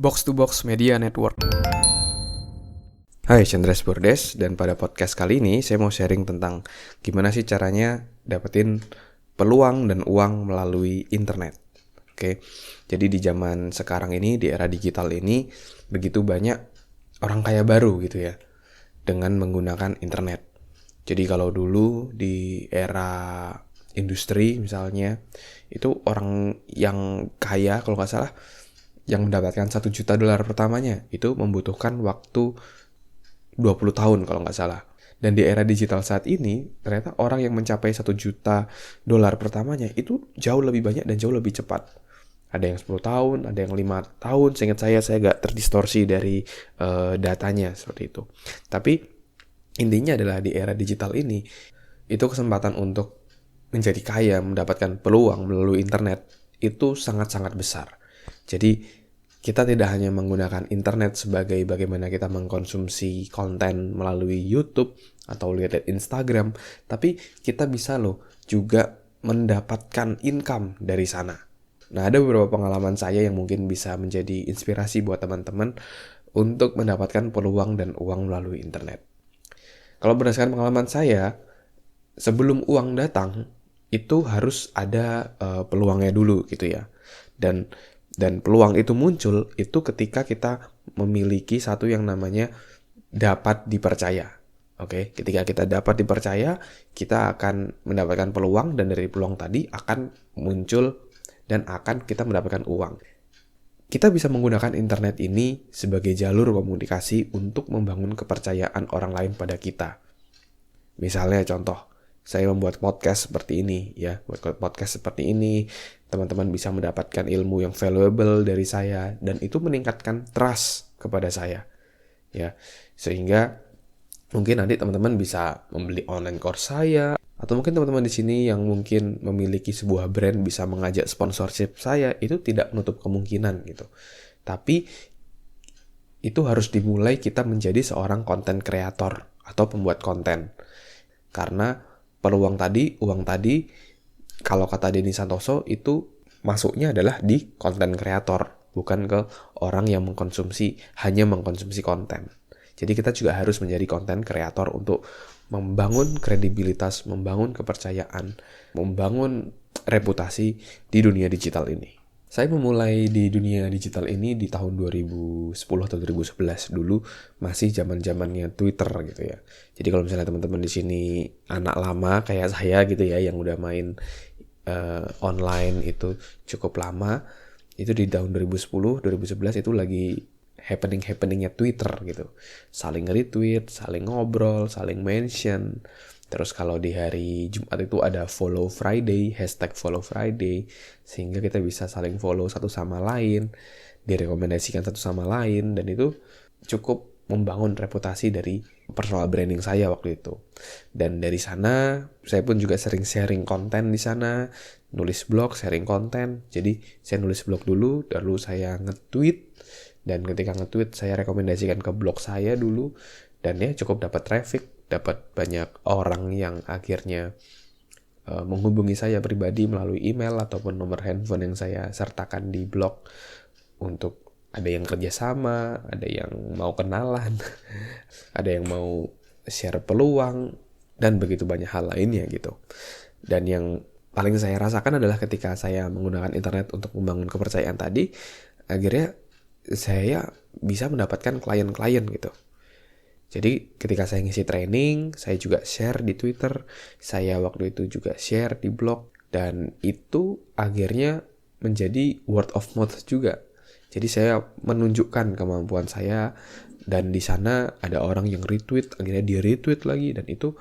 Box to Box Media Network. Hai, Chandres Bordes, dan pada podcast kali ini saya mau sharing tentang gimana sih caranya dapetin peluang dan uang melalui internet. Oke, jadi di zaman sekarang ini, di era digital ini, begitu banyak orang kaya baru gitu ya, dengan menggunakan internet. Jadi kalau dulu di era industri misalnya, itu orang yang kaya kalau nggak salah, yang mendapatkan $1 juta pertamanya, itu membutuhkan waktu 20 tahun kalau nggak salah. Dan di era digital saat ini, ternyata orang yang mencapai $1 juta pertamanya itu jauh lebih banyak dan jauh lebih cepat. Ada yang 10 tahun, ada yang 5 tahun. Seingat saya nggak terdistorsi dari datanya seperti itu. Tapi intinya adalah di era digital ini, itu kesempatan untuk menjadi kaya, mendapatkan peluang melalui internet, itu sangat-sangat besar. Jadi kita tidak hanya menggunakan internet sebagai bagaimana kita mengkonsumsi konten melalui YouTube atau lihat Instagram, tapi kita bisa juga mendapatkan income dari sana. Nah, ada beberapa pengalaman saya yang mungkin bisa menjadi inspirasi buat teman-teman untuk mendapatkan peluang dan uang melalui internet. Kalau berdasarkan pengalaman saya, sebelum uang datang, itu harus ada peluangnya dulu gitu ya. Dan peluang itu muncul itu ketika kita memiliki satu yang namanya dapat dipercaya. Oke, ketika kita dapat dipercaya, kita akan mendapatkan peluang, dan dari peluang tadi akan muncul dan akan kita mendapatkan uang. Kita bisa menggunakan internet ini sebagai jalur komunikasi untuk membangun kepercayaan orang lain pada kita. Misalnya contoh, saya membuat podcast seperti ini ya, teman-teman bisa mendapatkan ilmu yang valuable dari saya, dan itu meningkatkan trust kepada saya ya, sehingga mungkin nanti teman-teman bisa membeli online course saya, atau mungkin teman-teman di sini yang mungkin memiliki sebuah brand bisa mengajak sponsorship saya. Itu tidak menutup kemungkinan gitu, tapi itu harus dimulai kita menjadi seorang content creator atau pembuat konten. Karena uang tadi, kalau kata Denny Santoso, itu masuknya adalah di konten kreator, bukan ke orang yang hanya mengkonsumsi konten. Jadi kita juga harus menjadi konten kreator untuk membangun kredibilitas, membangun kepercayaan, membangun reputasi di dunia digital ini. Saya memulai di dunia digital ini di tahun 2010 atau 2011, dulu masih zaman-zamannya Twitter gitu ya. Jadi kalau misalnya teman-teman di sini anak lama kayak saya gitu ya, yang udah main online itu cukup lama, itu di tahun 2010, 2011 itu lagi happeningnya Twitter gitu. Saling retweet, saling ngobrol, saling mention. Terus kalau di hari Jumat itu ada follow Friday, hashtag follow Friday, sehingga kita bisa saling follow satu sama lain, direkomendasikan satu sama lain, dan itu cukup membangun reputasi dari personal branding saya waktu itu. Dan dari sana, saya pun juga sering sharing konten di sana, nulis blog, sharing konten. Jadi saya nulis blog dulu, lalu saya nge-tweet, dan ketika nge-tweet saya rekomendasikan ke blog saya dulu, dan ya cukup dapat traffic, dapat banyak orang yang akhirnya menghubungi saya pribadi melalui email ataupun nomor handphone yang saya sertakan di blog, untuk ada yang kerjasama, ada yang mau kenalan, ada yang mau share peluang, dan begitu banyak hal lainnya gitu. Dan yang paling saya rasakan adalah ketika saya menggunakan internet untuk membangun kepercayaan tadi, akhirnya saya bisa mendapatkan klien-klien gitu. Jadi ketika saya ngisi training, saya juga share di Twitter, saya waktu itu juga share di blog, dan itu akhirnya menjadi word of mouth juga. Jadi saya menunjukkan kemampuan saya, dan di sana ada orang yang retweet, akhirnya dia retweet lagi, dan itu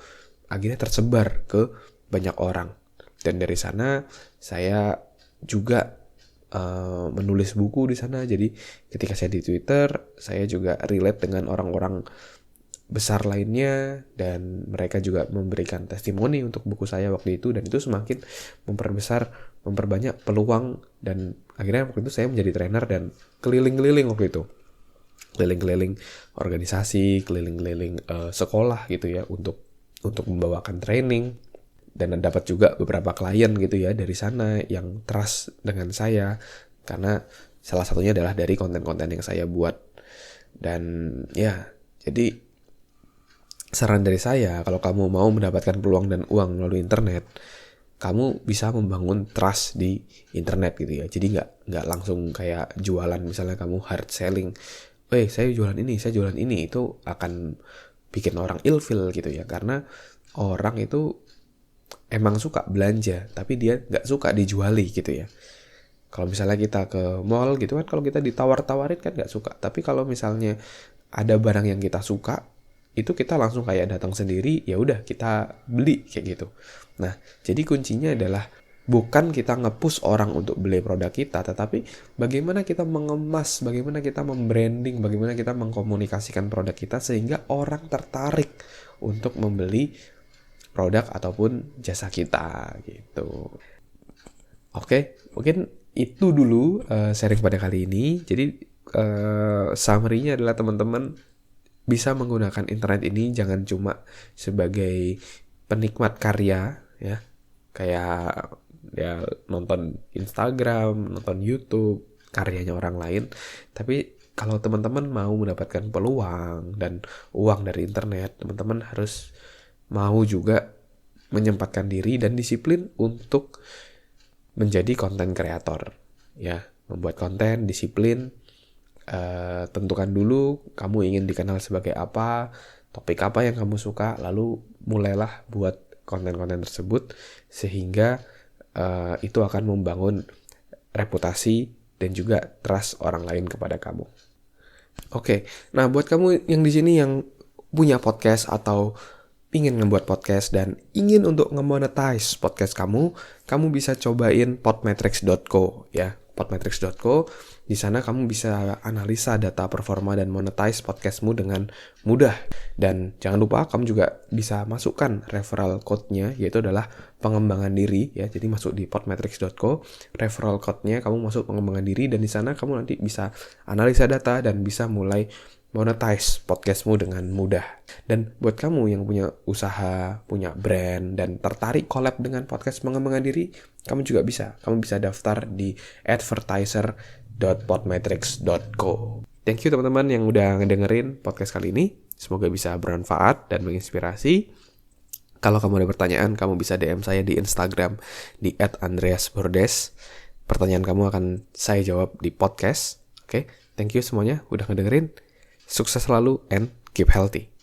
akhirnya tersebar ke banyak orang. Dan dari sana saya juga menulis buku di sana. Jadi ketika saya di Twitter, saya juga relate dengan orang-orang besar lainnya, dan mereka juga memberikan testimoni untuk buku saya waktu itu, dan itu semakin memperbanyak peluang. Dan akhirnya waktu itu saya menjadi trainer dan keliling-keliling waktu itu, keliling-keliling organisasi, keliling-keliling sekolah gitu ya, untuk membawakan training, dan dapat juga beberapa klien gitu ya dari sana yang trust dengan saya, karena salah satunya adalah dari konten-konten yang saya buat. Dan ya, jadi saran dari saya, kalau kamu mau mendapatkan peluang dan uang melalui internet, kamu bisa membangun trust di internet gitu ya. Jadi nggak langsung kayak jualan, misalnya kamu hard selling, saya jualan ini, itu akan bikin orang ilfil gitu ya. Karena orang itu emang suka belanja, tapi dia nggak suka dijuali gitu ya. Kalau misalnya kita ke mall gitu kan, kalau kita ditawar-tawarin kan nggak suka. Tapi kalau misalnya ada barang yang kita suka, itu kita langsung kayak datang sendiri, ya udah kita beli kayak gitu. Nah, jadi kuncinya adalah bukan kita nge-push orang untuk beli produk kita, tetapi bagaimana kita mengemas, bagaimana kita membranding, bagaimana kita mengkomunikasikan produk kita sehingga orang tertarik untuk membeli produk ataupun jasa kita gitu. Oke, mungkin itu dulu sharing pada kali ini. Jadi summary-nya adalah teman-teman bisa menggunakan internet ini jangan cuma sebagai penikmat karya ya, kayak ya nonton Instagram, nonton YouTube, karyanya orang lain. Tapi kalau teman-teman mau mendapatkan peluang dan uang dari internet, teman-teman harus mau juga menyempatkan diri dan disiplin untuk menjadi konten kreator ya, membuat konten, disiplin. Tentukan dulu kamu ingin dikenal sebagai apa, topik apa yang kamu suka, lalu mulailah buat konten-konten tersebut sehingga itu akan membangun reputasi dan juga trust orang lain kepada kamu. Oke, nah buat kamu yang di sini yang punya podcast atau ingin ngebuat podcast dan ingin untuk nge-monetize podcast kamu bisa cobain podmetrics.co ya. Podmetrics.co, di sana kamu bisa analisa data performa dan monetize podcastmu dengan mudah. Dan jangan lupa kamu juga bisa masukkan referral code-nya, yaitu adalah pengembangan diri ya. Jadi masuk di podmetrics.co, referral code-nya kamu masuk pengembangan diri, dan di sana kamu nanti bisa analisa data dan bisa mulai monetize podcastmu dengan mudah. Dan buat kamu yang punya usaha, punya brand, dan tertarik collab dengan podcast pengembangan diri, kamu juga bisa. Kamu bisa daftar di advertiser.podmetrics.co. Thank you teman-teman yang udah ngedengerin podcast kali ini. Semoga bisa bermanfaat dan menginspirasi. Kalau kamu ada pertanyaan, kamu bisa DM saya di Instagram di @andreasbordes. Pertanyaan kamu akan saya jawab di podcast. Oke, thank you semuanya udah ngedengerin. Sukses selalu and keep healthy.